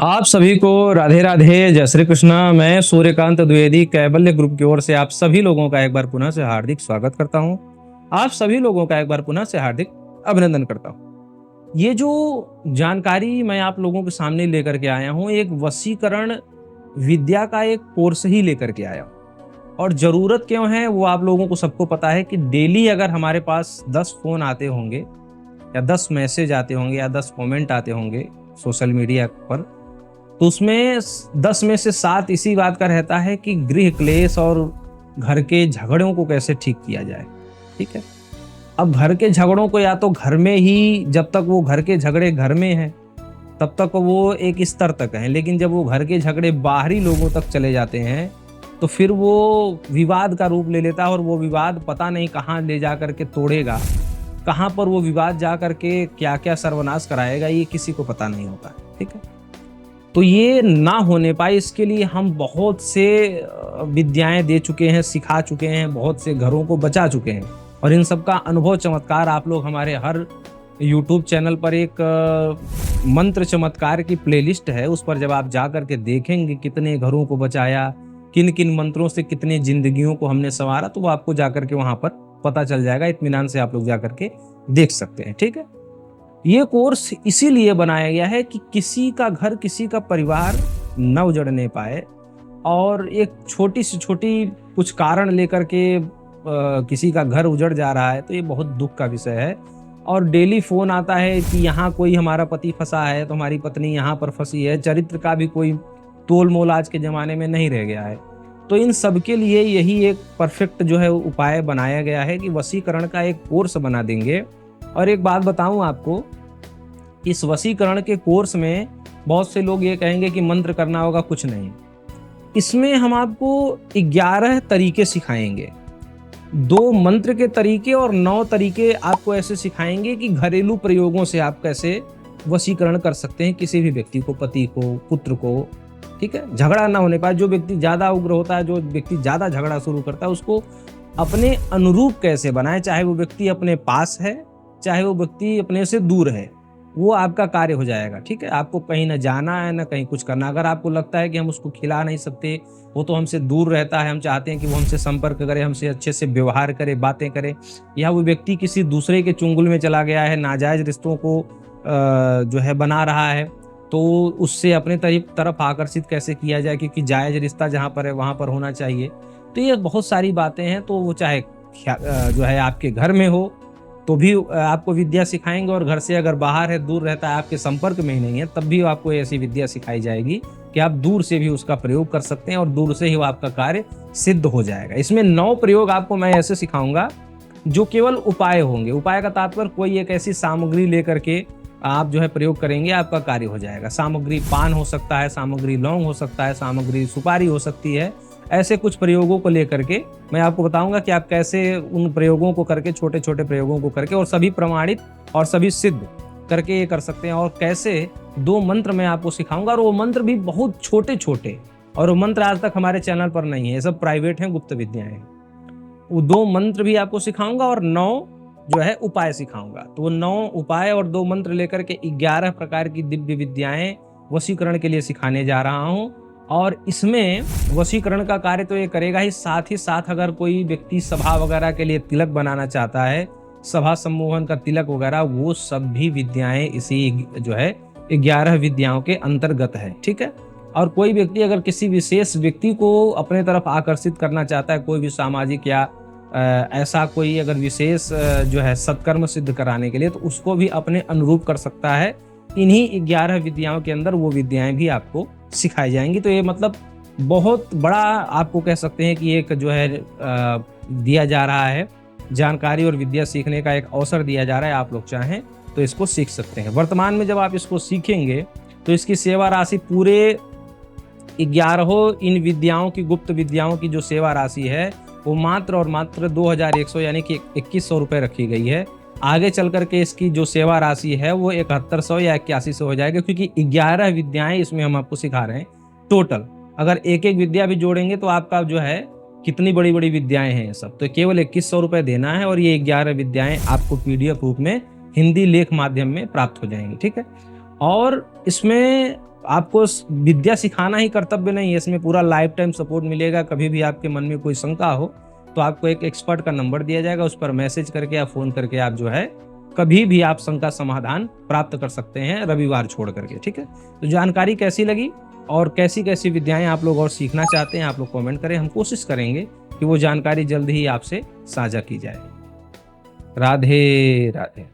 आप सभी को राधे राधे, जय श्री कृष्णा। मैं सूर्यकांत द्विवेदी कैबल्य ग्रुप की ओर से आप सभी लोगों का एक बार पुनः से हार्दिक स्वागत करता हूं। आप सभी लोगों का एक बार पुनः से हार्दिक अभिनंदन करता हूं। ये जो जानकारी मैं आप लोगों के सामने लेकर के आया हूं, एक वशीकरण विद्या का एक कोर्स ही लेकर के आया हूं। और जरूरत क्यों है वो आप लोगों को सबको पता है कि डेली अगर हमारे पास 10 फोन आते होंगे या 10 मैसेज आते होंगे या 10 कमेंट आते होंगे सोशल मीडिया पर, तो उसमें 10 में से 7 इसी बात का रहता है कि गृह क्लेश और घर के झगड़ों को कैसे ठीक किया जाए। ठीक है, अब घर के झगड़ों को या तो घर में ही, जब तक वो घर के झगड़े घर में हैं तब तक वो एक स्तर तक हैं, लेकिन जब वो घर के झगड़े बाहरी लोगों तक चले जाते हैं तो फिर वो विवाद का रूप ले लेता है। और वो विवाद पता नहीं कहाँ ले जा करके तोड़ेगा, कहाँ पर वो विवाद जा करके क्या क्या सर्वनाश कराएगा, ये किसी को पता नहीं होता। ठीक है, तो ये ना होने पाए इसके लिए हम बहुत से विद्याएं दे चुके हैं, सिखा चुके हैं, बहुत से घरों को बचा चुके हैं। और इन सब का अनुभव चमत्कार आप लोग हमारे हर YouTube चैनल पर एक मंत्र चमत्कार की प्लेलिस्ट है, उस पर जब आप जा करके देखेंगे कितने घरों को बचाया, किन किन मंत्रों से कितने जिंदगियों को हमने संवारा, तो वो आपको जा करके वहां पर पता चल जाएगा। इत्मीनान से आप लोग जा करके देख सकते हैं। ठीक है, ये कोर्स इसीलिए बनाया गया है कि किसी का घर, किसी का परिवार न उजड़ने पाए। और एक छोटी से छोटी कुछ कारण लेकर के किसी का घर उजड़ जा रहा है तो ये बहुत दुख का विषय है। और डेली फोन आता है कि यहाँ कोई हमारा पति फंसा है तो हमारी पत्नी यहाँ पर फंसी है। चरित्र का भी कोई तोल मोल आज के ज़माने में नहीं रह गया है। तो इन सब के लिए यही एक परफेक्ट जो है उपाय बनाया गया है कि वशीकरण का एक कोर्स बना देंगे। और एक बात बताऊं आपको, इस वशीकरण के कोर्स में बहुत से लोग ये कहेंगे कि मंत्र करना होगा, कुछ नहीं। इसमें हम आपको 11 तरीके सिखाएंगे, 2 मंत्र के तरीके और 9 तरीके आपको ऐसे सिखाएंगे कि घरेलू प्रयोगों से आप कैसे वशीकरण कर सकते हैं किसी भी व्यक्ति को, पति को, पुत्र को। ठीक है, झगड़ा ना होने पाए। जो व्यक्ति ज्यादा उग्र होता है, जो व्यक्ति ज्यादा झगड़ा शुरू करता है, उसको अपने अनुरूप कैसे बनाए, चाहे वो व्यक्ति अपने पास है चाहे वो व्यक्ति अपने से दूर है, वो आपका कार्य हो जाएगा। ठीक है, आपको कहीं ना जाना है ना कहीं कुछ करना। अगर आपको लगता है कि हम उसको खिला नहीं सकते, वो तो हमसे दूर रहता है, हम चाहते हैं कि वो हमसे संपर्क करे, हमसे अच्छे से व्यवहार करे, बातें करे, या वो व्यक्ति किसी दूसरे के चुंगल में चला गया है, नाजायज रिश्तों को जो है बना रहा है, तो उससे अपने तरफ आकर्षित कैसे किया जाए, क्योंकि जायज रिश्ता जहाँ पर है वहाँ पर होना चाहिए। तो ये बहुत सारी बातें हैं। तो वो चाहे जो है आपके घर में हो तो भी आपको विद्या सिखाएंगे, और घर से अगर बाहर है, दूर रहता है, आपके संपर्क में ही नहीं है, तब भी आपको ऐसी विद्या सिखाई जाएगी कि आप दूर से भी उसका प्रयोग कर सकते हैं और दूर से ही वो आपका कार्य सिद्ध हो जाएगा। इसमें 9 प्रयोग आपको मैं ऐसे सिखाऊंगा जो केवल उपाय होंगे। उपाय का तात्पर्य कोई एक ऐसी सामग्री लेकर के आप जो है प्रयोग करेंगे, आपका कार्य हो जाएगा। सामग्री पान हो सकता है, सामग्री लौंग हो सकता है, सामग्री सुपारी हो सकती है। ऐसे कुछ प्रयोगों को लेकर के मैं आपको बताऊंगा कि आप कैसे उन प्रयोगों को करके, छोटे छोटे प्रयोगों को करके, और सभी प्रमाणित और सभी सिद्ध करके ये कर सकते हैं। और कैसे 2 मंत्र मैं आपको सिखाऊंगा, और वो मंत्र भी बहुत छोटे छोटे, और वो मंत्र आज तक हमारे चैनल पर नहीं है, ये सब प्राइवेट हैं, गुप्त विद्याएं हैं। वो 2 मंत्र भी आपको सिखाऊंगा और 9 जो है उपाय सिखाऊंगा। तो वो 9 उपाय और 2 मंत्र लेकर के 11 प्रकार की दिव्य विद्याएं वशीकरण के लिए सिखाने जा रहा हूं। और इसमें वशीकरण का कार्य तो ये करेगा ही साथ अगर कोई व्यक्ति सभा वगैरह के लिए तिलक बनाना चाहता है, सभा सम्मोहन का तिलक वगैरह, वो सब भी विद्याएं इसी जो है 11 विद्याओं के अंतर्गत है। ठीक है, और कोई व्यक्ति अगर किसी विशेष व्यक्ति को अपने तरफ आकर्षित करना चाहता है, कोई भी सामाजिक या ऐसा कोई अगर विशेष जो है सत्कर्म सिद्ध कराने के लिए, तो उसको भी अपने अनुरूप कर सकता है। इन्हीं 11 विद्याओं के अंदर वो विद्याएं भी आपको सिखाई जाएंगी। तो ये मतलब बहुत बड़ा आपको कह सकते हैं कि एक जो है दिया जा रहा है, जानकारी और विद्या सीखने का एक अवसर दिया जा रहा है। आप लोग चाहें तो इसको सीख सकते हैं। वर्तमान में जब आप इसको सीखेंगे तो इसकी सेवा राशि पूरे 11 इन विद्याओं की, गुप्त विद्याओं की जो सेवा राशि है वो मात्र और मात्र 2100 यानी कि 2100 रुपये रखी गई है। आगे चल करके इसकी जो सेवा राशि है वो 7100 या 8100 हो जाएगा, क्योंकि 11 विद्याएं इसमें हम आपको सिखा रहे हैं टोटल। अगर एक एक विद्या भी जोड़ेंगे तो आपका जो है कितनी बड़ी बड़ी विद्याएं हैं ये सब, तो केवल 2100 रुपये देना है, और ये 11 विद्याएं आपको PDF रूप में हिंदी लेख माध्यम में प्राप्त हो जाएंगी। ठीक है, और इसमें आपको विद्या सिखाना ही कर्तव्य नहीं है, इसमें पूरा लाइफ टाइम सपोर्ट मिलेगा। कभी भी आपके मन में कोई शंका हो तो आपको एक एक्सपर्ट का नंबर दिया जाएगा, उस पर मैसेज करके या फोन करके आप जो है कभी भी आप शंका समाधान प्राप्त कर सकते हैं, रविवार छोड़ करके। ठीक है, तो जानकारी कैसी लगी और कैसी कैसी विद्याएं आप लोग और सीखना चाहते हैं, आप लोग कमेंट करें। हम कोशिश करेंगे कि वो जानकारी जल्द ही आपसे साझा की जाए। राधे राधे।